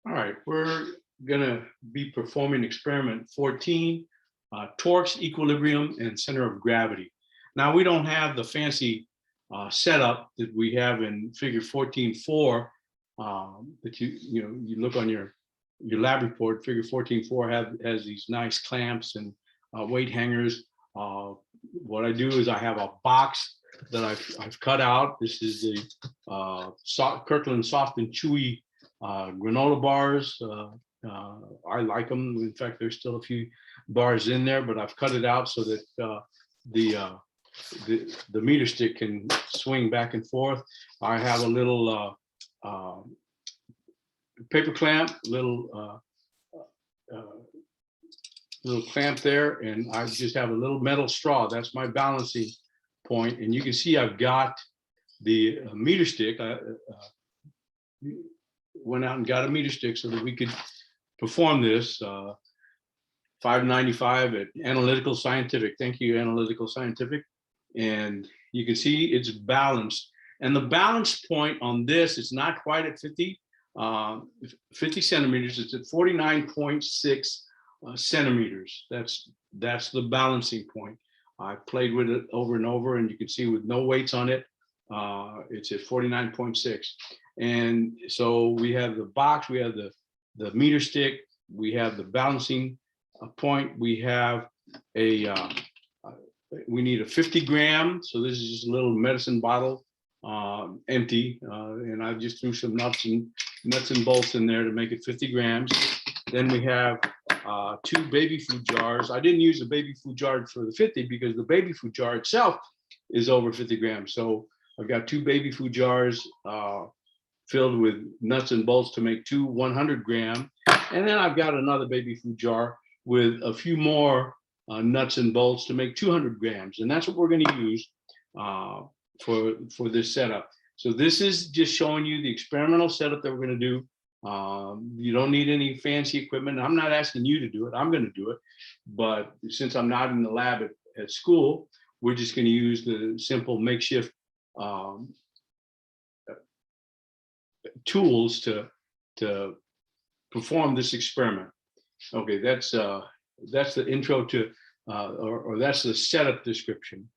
All right, we're gonna be performing experiment 14, torques, equilibrium, and center of gravity. Now, we don't have the fancy setup that we have in figure 14.4 that you look on your lab report. Figure 14.4 has these nice clamps and weight hangers. What I do is I have a box that I've cut out. This is the Kirkland Soft and Chewy granola bars. I like them. In fact, there's still a few bars in there, but I've cut it out so that the meter stick can swing back and forth. I have a little paper clamp, little clamp there, and I just have a little metal straw. That's my balancing point, and you can see I've got the meter stick. I went out and got a meter stick so that we could perform this. $5.95 at Analytical Scientific. Thank you, Analytical Scientific. And you can see it's balanced. And the balance point on this is not quite at 50 centimeters. It's at 49.6 centimeters. That's the balancing point. I played with it over and over, and you can see with no weights on it, it's at 49.6. And so we have the box, we have the meter stick, we have the balancing point, we have we need a 50 gram. So this is just a little medicine bottle, empty, and I just threw some nuts and bolts in there to make it 50 grams. Then we have 2 baby food jars. I didn't use the baby food jar for the 50 because the baby food jar itself is over 50 grams. So I've got 2 baby food jars filled with nuts and bolts to make 2 100 gram. And then I've got another baby food jar with a few more nuts and bolts to make 200 grams. And that's what we're going to use for this setup. So this is just showing you the experimental setup that we're going to do. You don't need any fancy equipment. I'm not asking you to do it. I'm going to do it. But since I'm not in the lab at school, we're just going to use the simple makeshift tools to perform this experiment. Okay, that's the intro to, or that's the setup description.